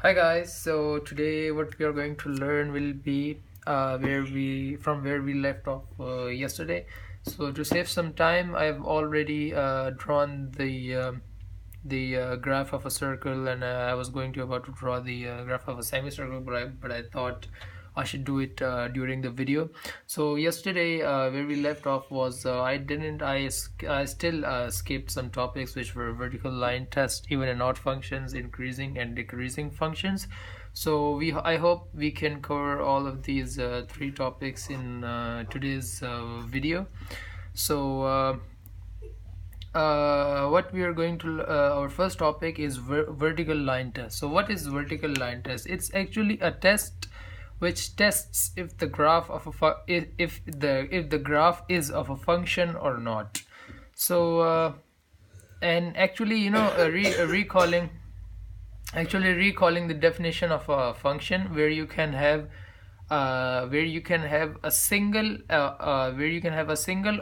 Hi guys, so today what we are going to learn will be where we left off yesterday. So to save some time, I've already drawn the graph of a circle, and I was going to about to draw the graph of a semicircle, but I thought I should do it during the video. So yesterday, where we left off was I still skipped some topics which were vertical line test, even and odd functions, increasing and decreasing functions. So I hope we can cover all of these three topics in today's video. So what we are going to our first topic is vertical line test. So what is vertical line test? It's actually a test which tests if the graph of a if the graph is of a function or not. So and actually, recalling the definition of a function, where you can have a single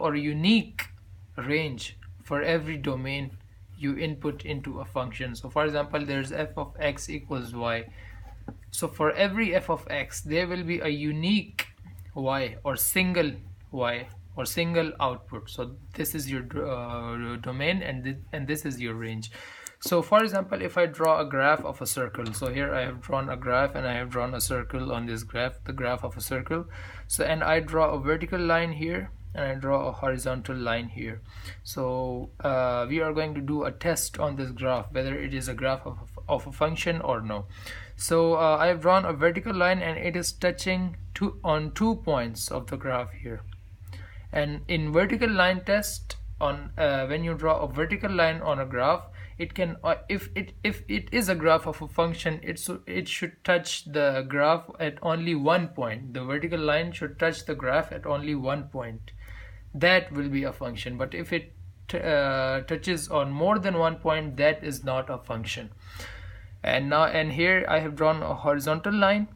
or unique range for every domain you input into a function. So for example, there's f of x equals y. So for every f of x, there will be a unique y or single output. So this is your domain, and this is your range. So for example, if I draw a graph of a circle, so here I have drawn a graph and I have drawn a circle on this graph, the graph of a circle. So, and I draw a vertical line here and I draw a horizontal line here. So we are going to do a test on this graph, whether it is a graph of a function or no. So I have drawn a vertical line and it is touching on 2 points of the graph here. And in vertical line test, on when you draw a vertical line on a graph, it can if it is a graph of a function, it should touch the graph at only 1 point. The vertical line should touch the graph at only 1 point. That will be a function. But if it touches on more than 1 point, that is not a function. And here I have drawn a horizontal line.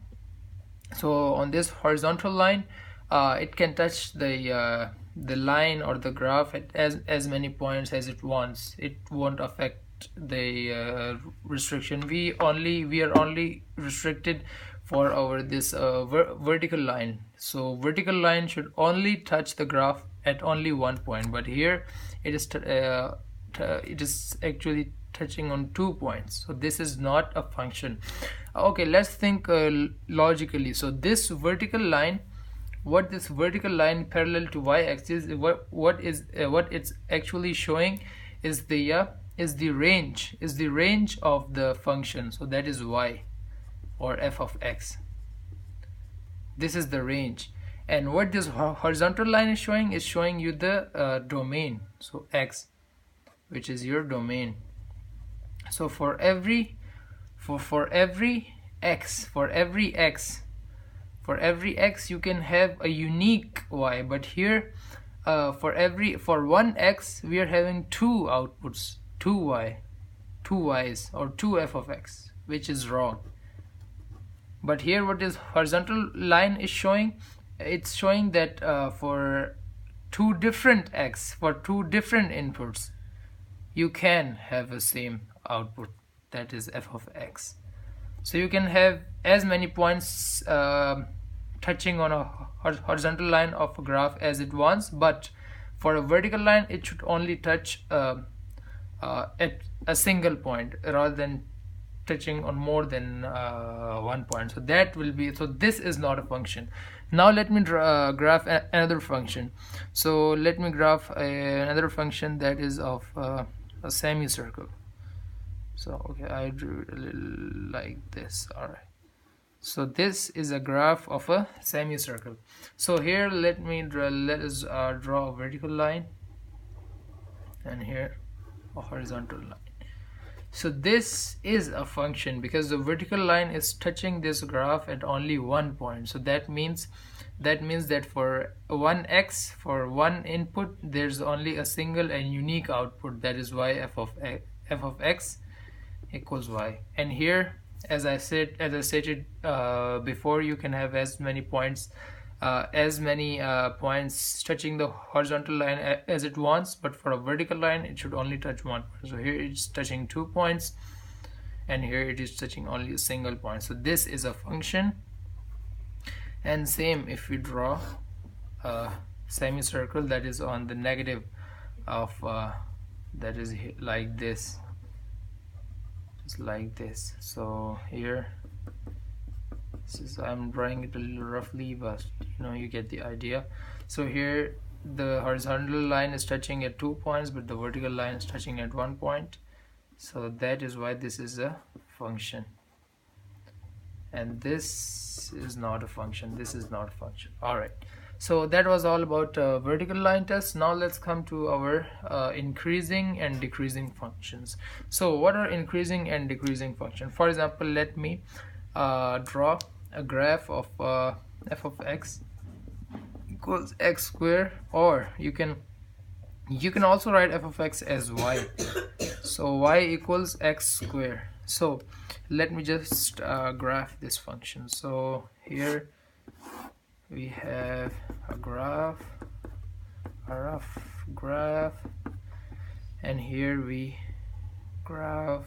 So on this horizontal line, it can touch the line or the graph at as many points as it wants. It won't affect the restriction. We are only restricted for our this vertical line. So vertical line should only touch the graph at only 1 point, but here it is actually touching on 2 points. So this is not a function. Okay, let's think logically. So this vertical line, what this vertical line parallel to y-axis, what it's actually showing is the range of the function. So that is y, or f of x. This is the range. And what this horizontal line is showing you the domain. So x, which is your domain. So for every x you can have a unique y, but here for one x we are having two outputs, two y's, or two f of x, which is wrong. But here what this horizontal line is showing, it's showing that for two different x, for two different inputs, you can have the same output, that is f of x. So you can have as many points touching on a horizontal line of a graph as it wants, but for a vertical line it should only touch at a single point rather than touching on more than 1 point. So that will be, so this is not a function. Now let me graph another function. So let me graph another function that is of a semicircle. So okay, I drew it a little like this. All right, so this is a graph of a semicircle. So here let us draw a vertical line, and here a horizontal line. So this is a function because the vertical line is touching this graph at only 1 point. So that means that for one x, for one input, there's only a single and unique output, that is y f of x equals y. And here, as I stated before, you can have as many points touching the horizontal line as it wants, but for a vertical line it should only touch 1 point. So here it's touching 2 points, and here it is touching only a single point. So this is a function. And same if we draw a semicircle that is on the negative of that is like this, just like this. So here, this is, I'm drawing it a little roughly, but you know, you get the idea. So here the horizontal line is touching at 2 points, but the vertical line is touching at 1 point. So that is why this is a function, and this is not a function, this is not a function. Alright, so that was all about vertical line test. Now let's come to our increasing and decreasing functions. So what are increasing and decreasing functions? For example, let me draw a graph of f of x equals x square, or you can also write f of x as y. So y equals x square. So let me just graph this function. So here we have a rough graph, and here we graph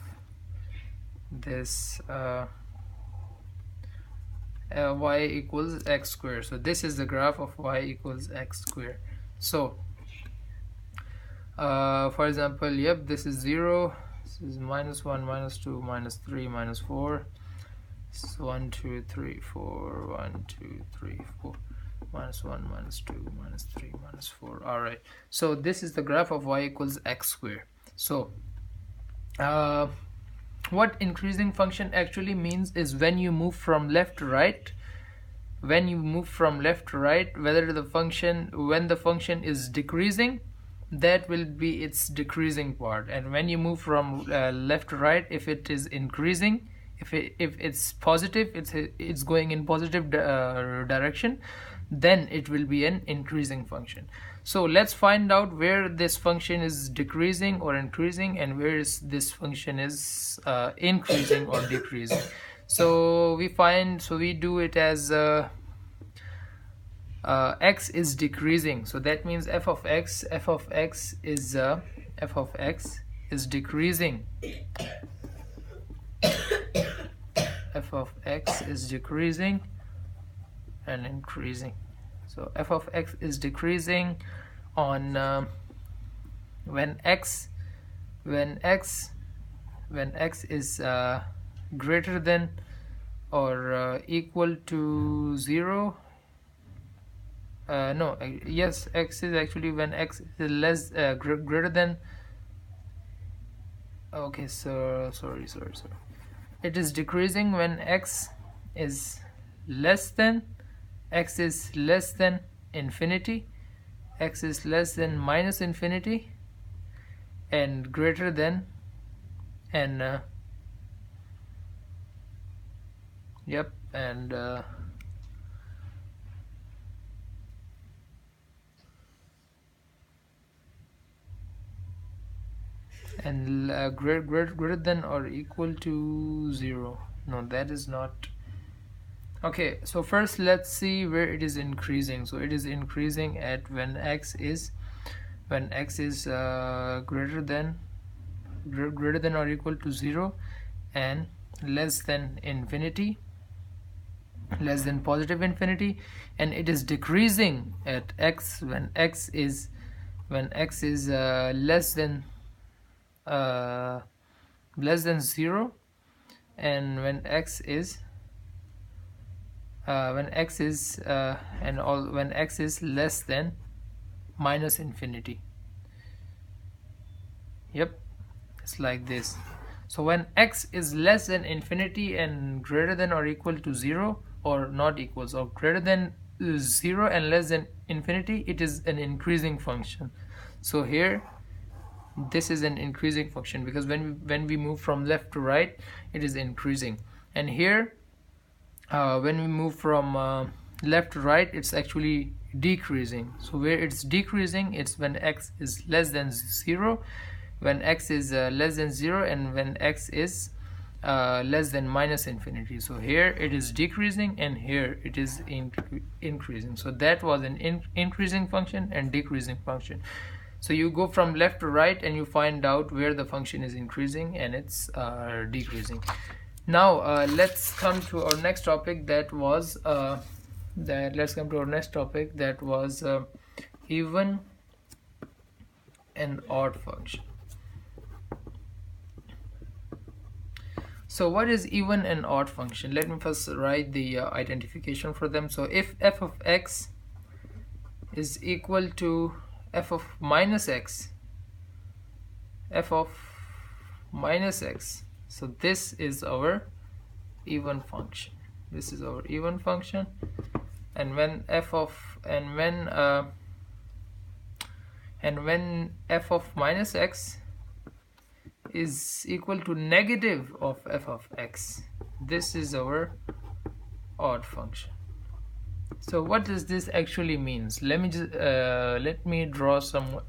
this y equals x square. So this is the graph of y equals x square. So for example, yep, this is 0, this is -1, -2, -3, -4, this is 1 2 3 4, 1 2 3 4, -1, -2, -3, -4. Alright, so this is the graph of y equals x square. So what increasing function actually means is when you move from left to right, when the function is decreasing, that will be its decreasing part, and when you move from left to right, if it is increasing, if it's positive, it's going in positive direction, then it will be an increasing function. So let's find out where this function is decreasing or increasing, and where is this function is increasing or decreasing. So we do it as x is decreasing. So that means f of x is decreasing. F of x is decreasing and increasing. So f of x is decreasing on when x is greater than or equal to 0. Yes, x is actually when x is less greater than. Okay, so sorry. It is decreasing when x is less than infinity, x is less than minus infinity, and greater than, and yep, and greater than or equal to 0. No, that is not. Okay, so first let's see where it is increasing. So it is increasing at when x is greater than or equal to 0 and less than infinity, less than positive infinity, and it is decreasing at x when x is less than 0, and when x is less than minus infinity. Yep, it's like this. So when x is less than infinity and greater than or equal to 0, or not equals, or greater than 0 and less than infinity, it is an increasing function. So here this is an increasing function, because when we move from left to right, it is increasing. And here when we move from left to right, it's actually decreasing. So where it's decreasing, it's when x is less than 0, when x is less than 0, and when x is less than minus infinity. So here it is decreasing, and here it is increasing. So that was an increasing function and decreasing function. So you go from left to right and you find out where the function is increasing and it's decreasing. Now let's come to our next topic, that was even and odd function. So what is even and odd function? Let me first write the identification for them. So if f of x is equal to f of minus x, so this is our even function. And when f of minus x is equal to negative of f of x, this is our odd function. So what does this actually means? Let me draw some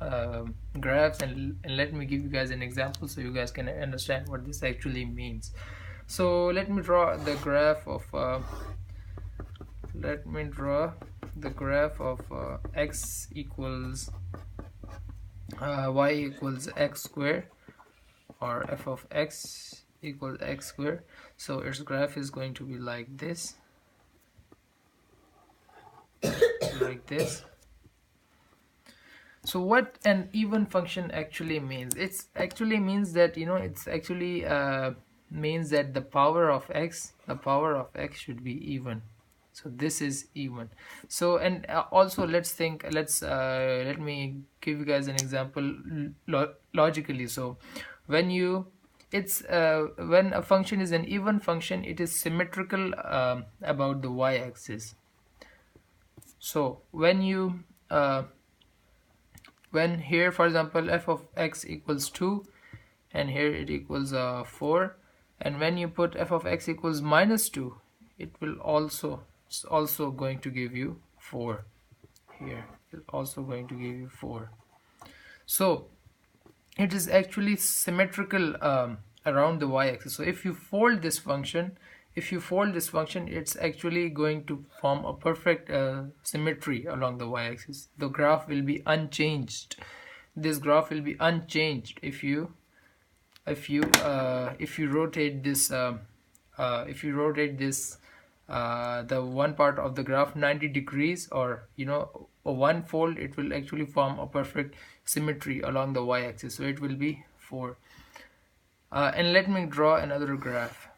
graphs and let me give you guys an example so you guys can understand what this actually means. So let me draw the graph of x equals y equals x squared, or f of x equals x squared. So its graph is going to be like this. So what an even function actually means? It actually means that, means that the power of x should be even. So this is even. So, and also let me give you guys an example logically. So when a function is an even function, it is symmetrical about the y-axis. So when here, for example, f of x equals 2 and here it equals 4, and when you put f of x equals minus 2, it will it's also going to give you 4. Here it's also going to give you 4. So it is actually symmetrical around the y-axis. So if you fold this function, it's actually going to form a perfect symmetry along the y-axis. The graph will be unchanged. This graph will be unchanged if you rotate this the one part of the graph 90 degrees, or one fold. It will actually form a perfect symmetry along the y-axis. So it will be 4. And let me draw another graph.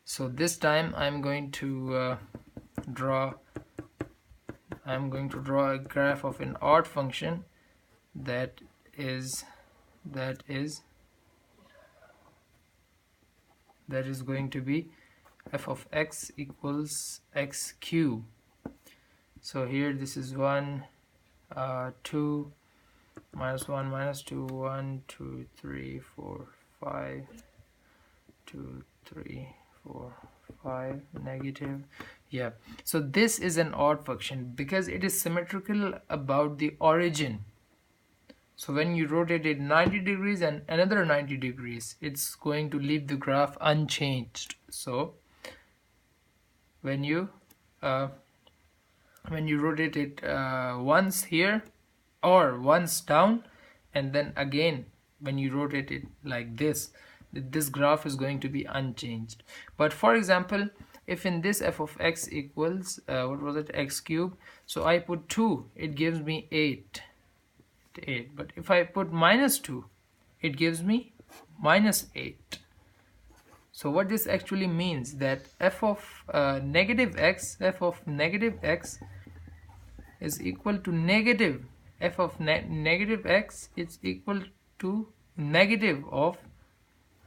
So this time I'm going to draw a graph of an odd function that is going to be f of x equals x cube. So here this is 1, 2, minus 1, minus 2, 1, 2, 3, 4, 5, 2, 3, 4, 5, negative. Yeah, so this is an odd function because it is symmetrical about the origin. So when you rotate it 90 degrees and another 90 degrees, it's going to leave the graph unchanged. So when you rotate it once here or once down, and then again when you rotate it like this graph is going to be unchanged. But for example, if in this f of x equals x cube, so I put 2, it gives me 8. But if I put minus 2, it gives me minus 8. So what this actually means, that f of negative x is equal to negative f of negative x is equal to negative of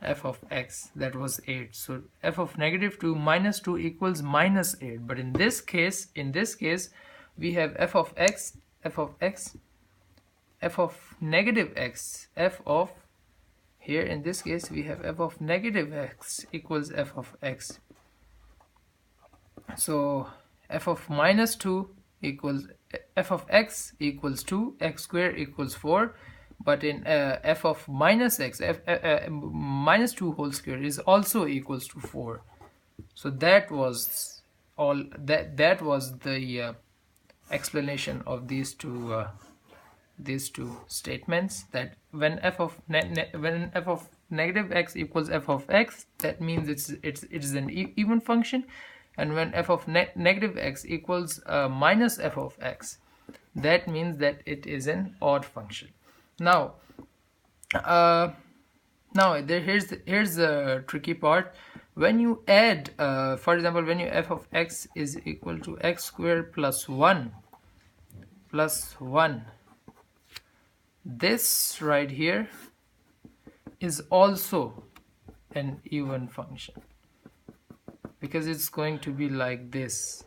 f of x, that was 8. So f of negative 2 minus 2 equals minus 8. But in this case we have f of negative x, here in this case we have f of negative x equals f of x. So f of minus 2 equals f of x equals 2, x squared equals 4. But in f of minus x, minus 2 whole square is also equals to 4. So that was all. That was the explanation of these two statements, that when f of negative x equals f of x, that means it is an even function, and when f of negative x equals minus f of x, that means that it is an odd function. Now here's the tricky part. When you add, for example, when you f of x is equal to x squared plus 1, this right here is also an even function, because it's going to be like this.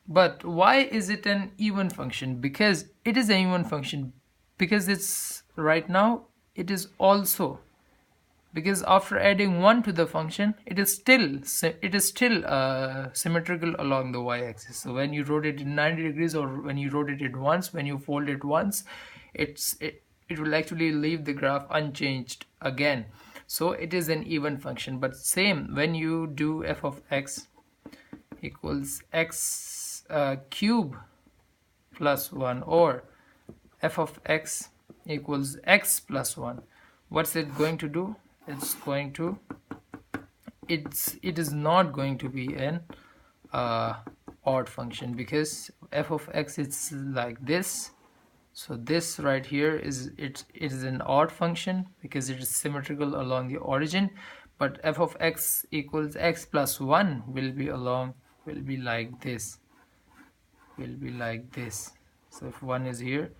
But why is it an even function? Because it is an even function because it's right now it is also, because after adding 1 to the function, it is still symmetrical along the y-axis. So when you rotate it 90 degrees, or when you rotate it once, when you fold it once, it will actually leave the graph unchanged again. So it is an even function. But same when you do f of x equals x cube plus 1, or f of x equals x plus 1, what's it going to do? It is not going to be an odd function, because f of x is like this. So this right here it is an odd function because it is symmetrical along the origin. But f of x equals x plus 1 will be like this. So if 1 is here,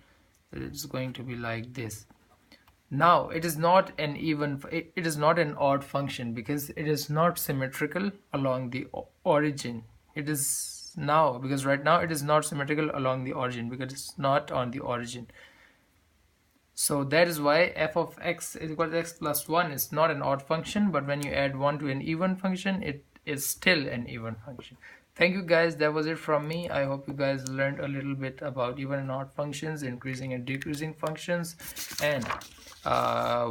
it's going to be like this. Now it is not an odd function because it is not symmetrical along the origin. It is now, because right now it is not symmetrical along the origin because it's not on the origin. So that is why f of x equals x plus 1 is not an odd function, but when you add 1 to an even function, it is still an even function. Thank you guys, that was it from me. I hope you guys learned a little bit about even and odd functions, increasing and decreasing functions, and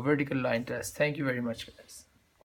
vertical line test. Thank you very much, guys.